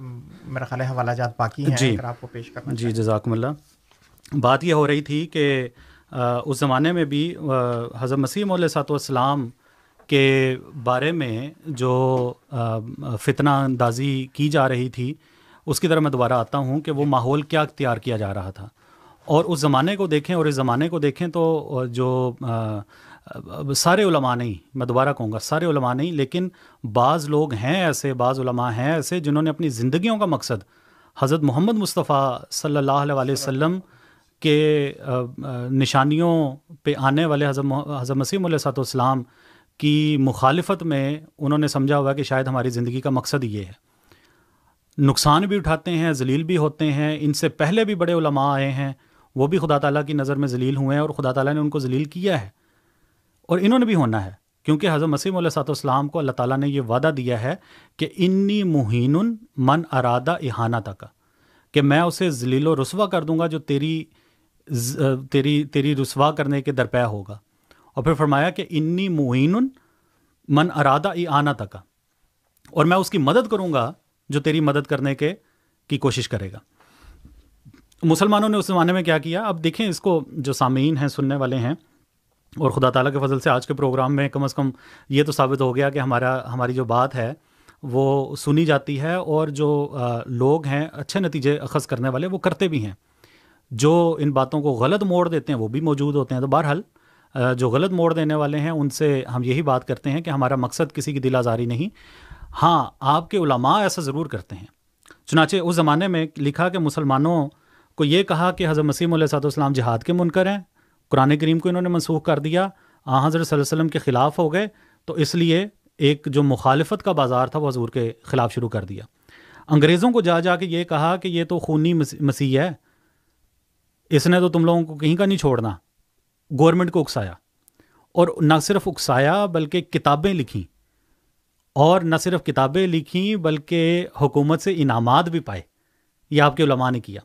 میرا خیال ہے حوالہ جات باقی ہیں، اگر آپ کو پیش کرنا جی جزاکم اللہ۔ بات یہ ہو رہی تھی کہ اس زمانے میں بھی حضرت مسیح علیہ الصلوۃ والسلام کے بارے میں جو فتنہ اندازی کی جا رہی تھی، اس کی طرف میں دوبارہ آتا ہوں کہ وہ ماحول کیا اختیار کیا جا رہا تھا، اور اس زمانے کو دیکھیں اور اس زمانے کو دیکھیں تو جو سارے علماء نہیں، میں دوبارہ کہوں گا سارے علماء نہیں، لیکن بعض لوگ ہیں ایسے، بعض علماء ہیں ایسے جنہوں نے اپنی زندگیوں کا مقصد حضرت محمد مصطفیٰ صلی اللہ علیہ وسلم کے نشانیوں پہ آنے والے حضرت مسیح علیہ الصلوۃ والسلام کی مخالفت میں انہوں نے سمجھا ہوا کہ شاید ہماری زندگی کا مقصد یہ ہے۔ نقصان بھی اٹھاتے ہیں، ذلیل بھی ہوتے ہیں۔ ان سے پہلے بھی بڑے علماء آئے ہیں، وہ بھی خدا تعالیٰ کی نظر میں ذلیل ہوئے ہیں، اور خدا تعالیٰ نے ان کو ذلیل کیا ہے، اور انہوں نے بھی ہونا ہے، کیونکہ حضرت مسیح علیہ الصلوۃ والسلام کو اللہ تعالیٰ نے یہ وعدہ دیا ہے کہ انی مہین من ارادہ اہانتک، کہ میں اسے ذلیل و رسوا کر دوں گا جو تیری رسوا کرنے کے درپے ہوگا۔ اور پھر فرمایا کہ انی مہین من ارادہ اعانتک، اور میں اس کی مدد کروں گا جو تیری مدد کرنے کی کوشش کرے گا۔ مسلمانوں نے اس زمانے میں کیا کیا؟ اب دیکھیں، اس کو جو سامعین ہیں، سننے والے ہیں، اور خدا تعالیٰ کے فضل سے آج کے پروگرام میں کم از کم یہ تو ثابت ہو گیا کہ ہماری جو بات ہے وہ سنی جاتی ہے، اور جو لوگ ہیں اچھے نتیجے اخذ کرنے والے وہ کرتے بھی ہیں، جو ان باتوں کو غلط موڑ دیتے ہیں وہ بھی موجود ہوتے ہیں۔ تو بہرحال جو غلط موڑ دینے والے ہیں ان سے ہم یہی بات کرتے ہیں کہ ہمارا مقصد کسی کی دل آزاری نہیں، ہاں آپ کے علماء ایسا ضرور کرتے ہیں۔ چنانچہ اس زمانے میں لکھا کہ مسلمانوں کو یہ کہا کہ حضرت مسیح علیہ الصلوۃ والسلام جہاد کے منکر ہیں، قرآن کریم کو انہوں نے منسوخ کر دیا، حضرت صلی اللہ علیہ وسلم کے خلاف ہو گئے، تو اس لیے ایک جو مخالفت کا بازار تھا وہ حضور کے خلاف شروع کر دیا۔ انگریزوں کو جا کے یہ کہا کہ یہ تو خونی مسیح ہے، اس نے تو تم لوگوں کو کہیں کا نہیں چھوڑنا، گورنمنٹ کو اکسایا، اور نہ صرف اکسایا بلکہ کتابیں لکھیں، اور نہ صرف کتابیں لکھیں بلکہ حکومت سے انعامات بھی پائے۔ یہ آپ کے علماء نے کیا۔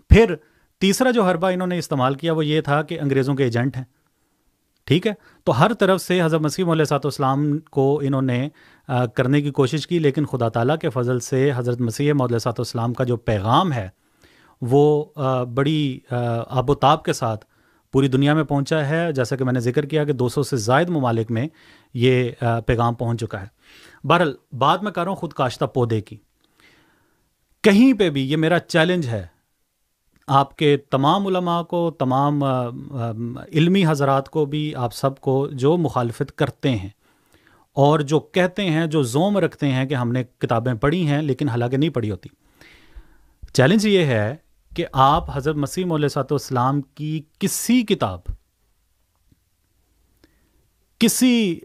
پھر تیسرا جو حربہ انہوں نے استعمال کیا وہ یہ تھا کہ انگریزوں کے ایجنٹ ہیں، ٹھیک ہے، تو ہر طرف سے حضرت مسیح علیہ الصلوۃ والسلام کو انہوں نے کرنے کی کوشش کی، لیکن خدا تعالیٰ کے فضل سے حضرت مسیح علیہ الصلوۃ والسلام کا جو پیغام ہے وہ بڑی آب و تاب کے ساتھ پوری دنیا میں پہنچا ہے، جیسا کہ میں نے ذکر کیا کہ 200 سے زائد ممالک میں یہ پیغام پہنچ چکا ہے۔ بہرحال بات میں کر رہا ہوں خود کاشتہ پودے کی۔ کہیں پہ بھی یہ میرا چیلنج ہے آپ کے تمام علماء کو، تمام علمی حضرات کو بھی، آپ سب کو جو مخالفت کرتے ہیں اور جو کہتے ہیں، جو زوم رکھتے ہیں کہ ہم نے کتابیں پڑھی ہیں لیکن حالانکہ نہیں پڑھی ہوتی، چیلنج یہ ہے کہ آپ حضرت مسیح علیہ الصلوۃ والسلام کی کسی کتاب، کسی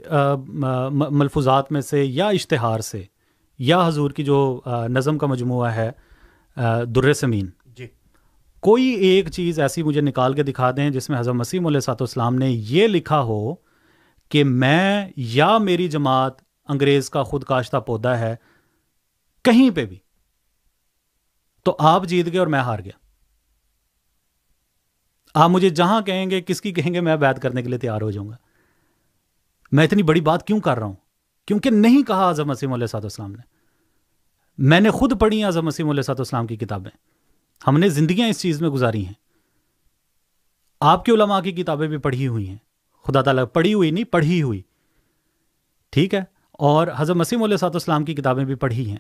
ملفوظات میں سے یا اشتہار سے، یا حضور کی جو نظم کا مجموعہ ہے در سمین، کوئی ایک چیز ایسی مجھے نکال کے دکھا دیں جس میں حضرت مسیح علیہ الصلوۃ والسلام نے یہ لکھا ہو کہ میں یا میری جماعت انگریز کا خود کاشتہ پودا ہے، کہیں پہ بھی، تو آپ جیت گئے اور میں ہار گیا۔ آپ مجھے جہاں کہیں گے، کس کی کہیں گے، میں بیعت کرنے کے لیے تیار ہو جاؤں گا۔ میں اتنی بڑی بات کیوں کر رہا ہوں؟ کیونکہ نہیں کہا حضرت مسیح علیہ الصلوۃ والسلام نے۔ میں نے خود پڑھی حضرت مسیح علیہ الصلوۃ والسلام کی کتابیں، ہم نے زندگیاں اس چیز میں گزاری ہیں۔ آپ کے علماء کی کتابیں بھی پڑھی ہوئی ہیں، خدا تعالیٰ پڑھی ہوئی نہیں، پڑھی ہوئی، ٹھیک ہے، اور حضرت مسیح علیہ الصلوۃ والسلام کی کتابیں بھی پڑھی ہیں۔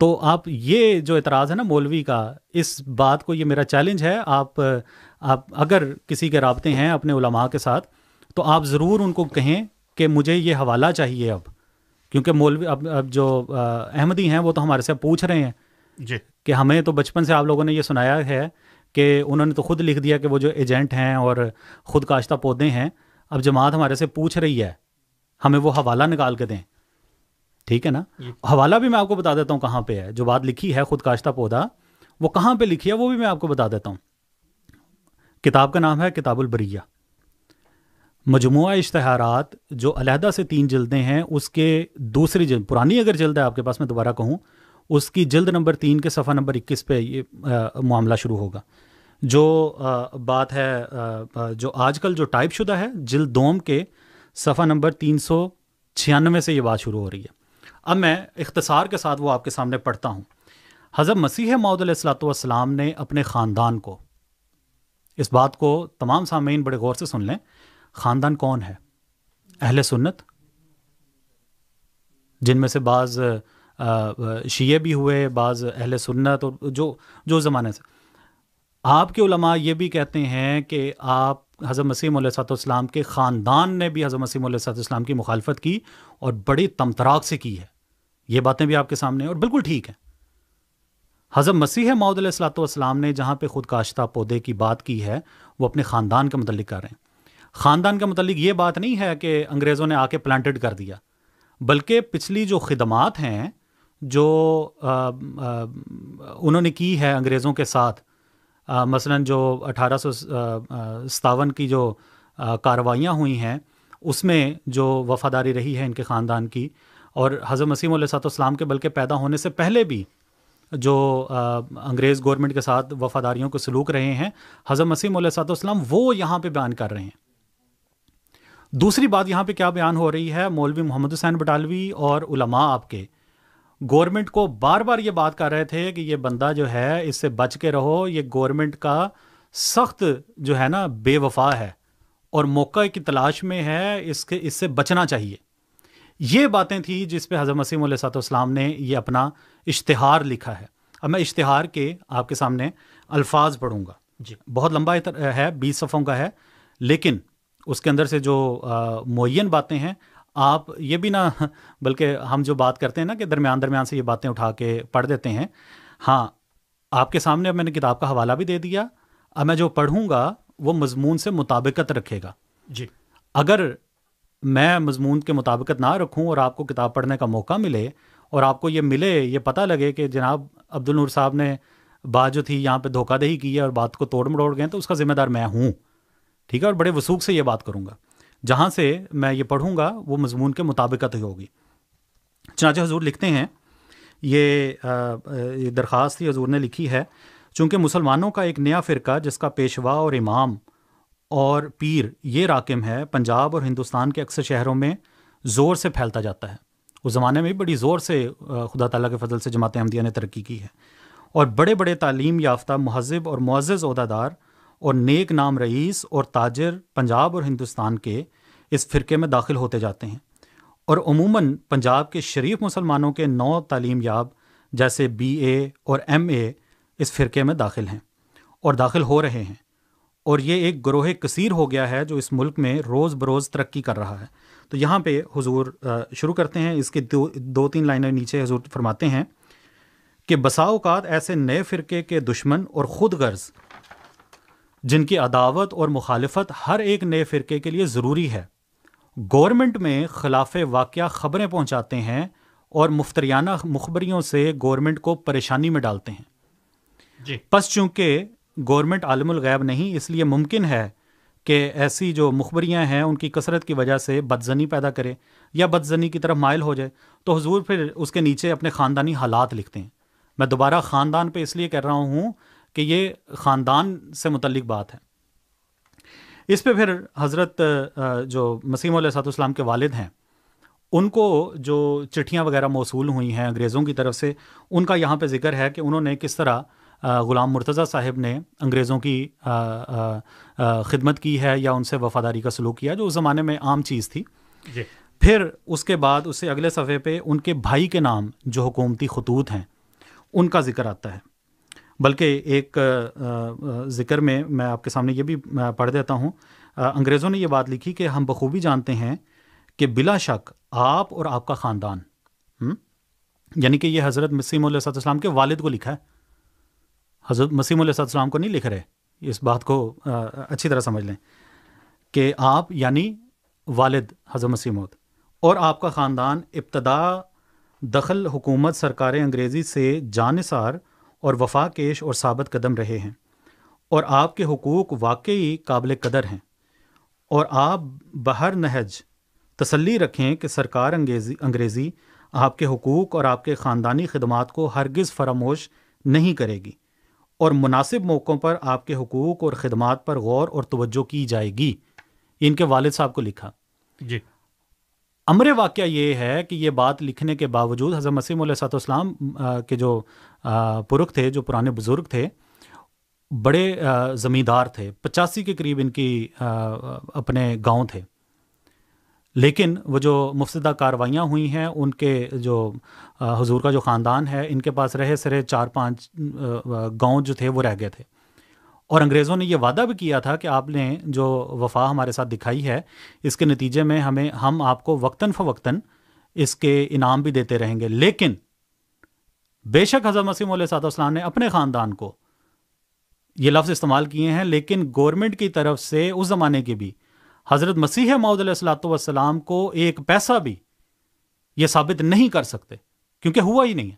تو آپ یہ جو اعتراض ہے نا مولوی کا، اس بات کو، یہ میرا چیلنج ہے، آپ اگر کسی کے رابطے ہیں اپنے علماء کے ساتھ تو آپ ضرور ان کو کہیں کہ مجھے یہ حوالہ چاہیے اب، کیونکہ مولوی اب جو احمدی ہیں وہ تو ہمارے سے پوچھ رہے ہیں جی کہ ہمیں تو بچپن سے آپ لوگوں نے یہ سنایا ہے کہ انہوں نے تو خود لکھ دیا کہ وہ جو ایجنٹ ہیں اور خود کاشتہ پودے ہیں، اب جماعت ہمارے سے پوچھ رہی ہے ہمیں وہ حوالہ نکال کے دیں، ٹھیک ہے نا۔ حوالہ بھی میں آپ کو بتا دیتا ہوں کہاں پہ ہے، جو بات لکھی ہے خود کاشتہ پودا وہ کہاں پہ لکھی ہے وہ بھی میں آپ کو بتا دیتا ہوں۔ کتاب کا نام ہے کتاب البریہ، مجموعہ اشتہارات جو علیحدہ سے 3 جلدیں ہیں، اس کے دوسری جلد، پرانی اگر جلد ہے آپ کے پاس، میں دوبارہ کہوں، اس کی جلد نمبر 3 کے صفحہ نمبر 21 پہ یہ معاملہ شروع ہوگا۔ جو بات ہے، جو آج کل جو ٹائپ شدہ ہے، جلد 2 کے صفحہ نمبر 396 سے یہ بات شروع ہو رہی ہے۔ اب میں اختصار کے ساتھ وہ آپ کے سامنے پڑھتا ہوں. حضرت مسیح موعود علیہ الصلوۃ والسلام نے اپنے خاندان کو، اس بات کو تمام سامعین بڑے غور سے سن لیں، خاندان کون ہے؟ اہل سنت، جن میں سے بعض شیعہ بھی ہوئے، بعض اہل سنت، اور جو زمانے سے. آپ کے علماء یہ بھی کہتے ہیں کہ آپ حضرت مسیح علیہ السلام کے خاندان نے بھی حضرت مسیح علیہ السلام کی مخالفت کی اور بڑی تمطراق سے کی ہے. یہ باتیں بھی آپ کے سامنے ہیں اور بالکل ٹھیک ہیں. حضرت مسیح موعود علیہ السلام نے جہاں پہ خود کاشتہ پودے کی بات کی ہے وہ اپنے خاندان کے متعلق کر رہے ہیں. خاندان کے متعلق یہ بات نہیں ہے کہ انگریزوں نے آ کے پلانٹڈ کر دیا، بلکہ پچھلی جو خدمات ہیں جو انہوں نے کی ہے انگریزوں کے ساتھ، مثلاً جو 1857 کی جو کارروائیاں ہوئی ہیں اس میں جو وفاداری رہی ہے ان کے خاندان کی، اور حضرت مسیح علیہ السلام کے بلکہ پیدا ہونے سے پہلے بھی جو انگریز گورنمنٹ کے ساتھ وفاداریوں کو سلوک رہے ہیں، حضرت مسیح علیہ السلام وہ یہاں پہ بیان کر رہے ہیں. دوسری بات یہاں پہ کیا بیان ہو رہی ہے، مولوی محمد حسین بٹالوی اور علماء آپ کے گورنمنٹ کو بار بار یہ بات کر رہے تھے کہ یہ بندہ جو ہے اس سے بچ کے رہو، یہ گورنمنٹ کا سخت جو ہے نا بے وفا ہے اور موقع کی تلاش میں ہے، اس سے بچنا چاہیے. یہ باتیں تھیں جس پہ حضرت مسیح علیہ السلام نے یہ اپنا اشتہار لکھا ہے. اب میں اشتہار کے آپ کے سامنے الفاظ پڑھوں گا. جی، بہت لمبا ہے، 20 صفحوں کا ہے، لیکن اس کے اندر سے جو معین باتیں ہیں آپ یہ بھی نہ، بلکہ ہم جو بات کرتے ہیں نا کہ درمیان سے یہ باتیں اٹھا کے پڑھ دیتے ہیں. ہاں، آپ کے سامنے اب میں نے کتاب کا حوالہ بھی دے دیا. اب میں جو پڑھوں گا وہ مضمون سے مطابقت رکھے گا. جی، اگر میں مضمون کے مطابقت نہ رکھوں اور آپ کو کتاب پڑھنے کا موقع ملے اور آپ کو یہ ملے، یہ پتہ لگے کہ جناب عبد النور صاحب نے بات جو تھی یہاں پہ دھوکہ دہی کی ہے اور بات کو توڑ مڑوڑ گئے، تو اس کا ذمہ دار میں ہوں. ٹھیک ہے، اور بڑے وثوق سے یہ بات کروں گا. جہاں سے میں یہ پڑھوں گا وہ مضمون کے مطابقت ہی ہوگی. چنانچہ حضور لکھتے ہیں، یہ درخواست ہی حضور نے لکھی ہے، چونکہ مسلمانوں کا ایک نیا فرقہ جس کا پیشوا اور امام اور پیر یہ راکم ہے، پنجاب اور ہندوستان کے اکثر شہروں میں زور سے پھیلتا جاتا ہے. اس زمانے میں بڑی زور سے خدا تعالیٰ کے فضل سے جماعت احمدیہ نے ترقی کی ہے، اور بڑے بڑے تعلیم یافتہ مہذب اور معزز عہدیدار اور نیک نام رئیس اور تاجر پنجاب اور ہندوستان کے اس فرقے میں داخل ہوتے جاتے ہیں. اور عموماً پنجاب کے شریف مسلمانوں کے نو تعلیم یاب جیسے BA اور MA اس فرقے میں داخل ہیں اور داخل ہو رہے ہیں، اور یہ ایک گروہ کثیر ہو گیا ہے جو اس ملک میں روز بروز ترقی کر رہا ہے. تو یہاں پہ حضور شروع کرتے ہیں. اس کے دو تین لائنیں نیچے حضور فرماتے ہیں کہ بسا اوقات ایسے نئے فرقے کے دشمن اور خود غرض جن کی عداوت اور مخالفت ہر ایک نئے فرقے کے لیے ضروری ہے، گورنمنٹ میں خلاف واقعہ خبریں پہنچاتے ہیں اور مفتریانہ مخبریوں سے گورنمنٹ کو پریشانی میں ڈالتے ہیں. جی، پس چونکہ گورنمنٹ عالم الغیب نہیں، اس لیے ممکن ہے کہ ایسی جو مخبریاں ہیں ان کی کثرت کی وجہ سے بدزنی پیدا کرے یا بدزنی کی طرف مائل ہو جائے. تو حضور پھر اس کے نیچے اپنے خاندانی حالات لکھتے ہیں. میں دوبارہ خاندان پہ اس لیے کہہ رہا ہوں کہ یہ خاندان سے متعلق بات ہے. اس پہ پھر حضرت جو مسیح علیہ السلام کے والد ہیں ان کو جو چٹھیاں وغیرہ موصول ہوئی ہیں انگریزوں کی طرف سے، ان کا یہاں پہ ذکر ہے کہ انہوں نے کس طرح غلام مرتضیٰ صاحب نے انگریزوں کی خدمت کی ہے یا ان سے وفاداری کا سلوک کیا، جو اس زمانے میں عام چیز تھی. جی، پھر اس کے بعد اس سے اگلے صفحے پہ ان کے بھائی کے نام جو حکومتی خطوط ہیں ان کا ذکر آتا ہے. بلکہ ایک ذکر میں آپ کے سامنے یہ بھی پڑھ دیتا ہوں. انگریزوں نے یہ بات لکھی کہ ہم بخوبی جانتے ہیں کہ بلا شک آپ اور آپ کا خاندان، یعنی کہ یہ حضرت مسیح علیہ السلام کے والد کو لکھا ہے، حضرت مسیح علیہ السلام کو نہیں لکھ رہے. اس بات کو اچھی طرح سمجھ لیں کہ آپ یعنی والد حضرت مسیح موعود اور آپ کا خاندان ابتدا دخل حکومت سرکار انگریزی سے جانثار اور وفا کیش اور ثابت قدم رہے ہیں، اور آپ کے حقوق واقعی قابل قدر ہیں، اور آپ بہر نہج تسلی رکھیں کہ سرکار انگریزی آپ کے حقوق اور آپ کے خاندانی خدمات کو ہرگز فراموش نہیں کرے گی، اور مناسب موقعوں پر آپ کے حقوق اور خدمات پر غور اور توجہ کی جائے گی. ان کے والد صاحب کو لکھا. جی، امر واقعہ یہ ہے کہ یہ بات لکھنے کے باوجود حضرت مسیح علیہ السلام کے جو پرخ تھے، جو پرانے بزرگ تھے، بڑے زمیندار تھے، 85 کے قریب ان کی اپنے گاؤں تھے، لیکن وہ جو مفسدہ کاروائیاں ہوئی ہیں ان کے جو حضور کا جو خاندان ہے، ان کے پاس رہے سرے 4-5 گاؤں جو تھے وہ رہ گئے تھے، اور انگریزوں نے یہ وعدہ بھی کیا تھا کہ آپ نے جو وفا ہمارے ساتھ دکھائی ہے، اس کے نتیجے میں ہم آپ کو وقتاً فوقتاً اس کے انعام بھی دیتے رہیں گے. لیکن بے شک حضرت مسیح علیہ السلام نے اپنے خاندان کو یہ لفظ استعمال کیے ہیں، لیکن گورنمنٹ کی طرف سے اس زمانے کی بھی حضرت مسیح موعود علیہ الصلوۃ والسلام کو ایک پیسہ بھی یہ ثابت نہیں کر سکتے، کیونکہ ہوا ہی نہیں ہے.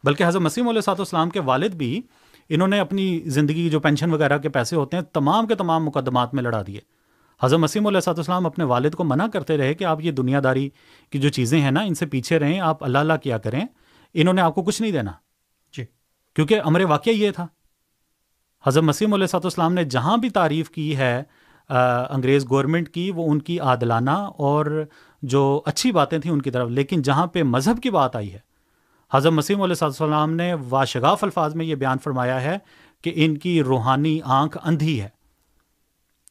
بلکہ حضرت مسیح علیہ السلام کے والد بھی، انہوں نے اپنی زندگی جو پینشن وغیرہ کے پیسے ہوتے ہیں تمام کے تمام مقدمات میں لڑا دیے. حضرت مسیح علیہ السلام اپنے والد کو منع کرتے رہے کہ آپ یہ دنیا داری کی جو چیزیں ہیں نا، ان سے پیچھے رہیں، آپ اللہ اللہ کیا کریں، انہوں نے آپ کو کچھ نہیں دینا جی، کیونکہ امر واقعہ یہ تھا. حضرت مسیح علیہ السلام نے جہاں بھی تعریف کی ہے انگریز گورنمنٹ کی، وہ ان کی عادلانہ اور جو اچھی باتیں تھیں ان کی طرف، لیکن جہاں پہ مذہب کی بات آئی ہے، حضرت مسیح علیہ السلام نے واشگاف الفاظ میں یہ بیان فرمایا ہے کہ ان کی روحانی آنکھ اندھی ہے،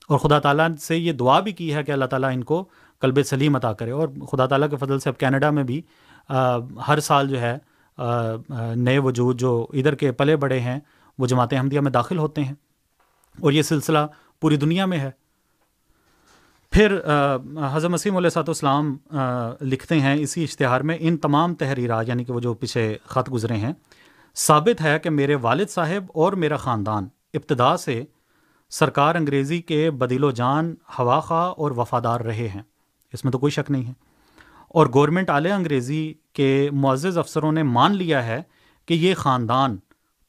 اور خدا تعالیٰ سے یہ دعا بھی کی ہے کہ اللہ تعالیٰ ان کو قلب سلیم عطا کرے. اور خدا تعالیٰ کے فضل سے اب کینیڈا میں بھی ہر سال جو ہے نئے وجود جو ادھر کے پلے بڑے ہیں وہ جماعت احمدیہ میں داخل ہوتے ہیں، اور یہ سلسلہ پوری دنیا میں ہے. پھر حضرت مسیح علیہ السلام لکھتے ہیں اسی اشتہار میں، ان تمام تحریرات یعنی کہ وہ جو پیچھے خط گزرے ہیں، ثابت ہے کہ میرے والد صاحب اور میرا خاندان ابتدا سے سرکار انگریزی کے بدیل و جان ہوا خواہ اور وفادار رہے ہیں، اس میں تو کوئی شک نہیں ہے. اور گورنمنٹ اعلی انگریزی کے معزز افسروں نے مان لیا ہے کہ یہ خاندان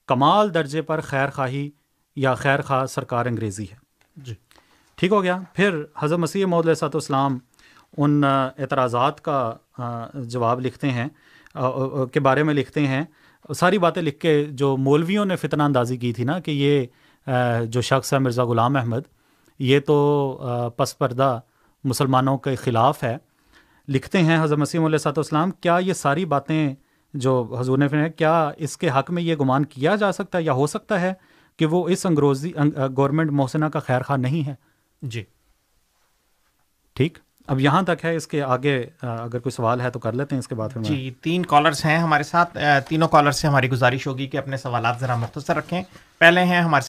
کمال درجے پر خیر خواہی یا خیر خواہ سرکار انگریزی ہے. جی ٹھیک ہو گیا. پھر حضرت مسیح موعود علیہ السلام ان اعتراضات کا جواب لکھتے ہیں، کے بارے میں لکھتے ہیں، ساری باتیں لکھ کے جو مولویوں نے فتنہ اندازی کی تھی نا کہ یہ جو شخص ہے مرزا غلام احمد، یہ تو پس پردہ مسلمانوں کے خلاف ہے. لکھتے ہیں حضرت مسیح علیہ السلام، کیا یہ ساری باتیں جو حضور نے فرمایا، کیا اس کے حق میں یہ گمان کیا جا سکتا ہے یا ہو سکتا ہے کہ وہ اس انگریزی گورنمنٹ محسنہ کا خیر خواہ نہیں ہے؟ جی ٹھیک، اب یہاں تک ہے. اس کے آگے اگر کوئی سوال ہے تو کر لیتے ہیں، اس کے بعد جی 3 کالرز ہیں ہمارے ساتھ. تینوں کالر سے ہماری گزارش ہوگی کہ اپنے سوالات ذرا مختصر رکھیں. پہلے ہیں ہمارے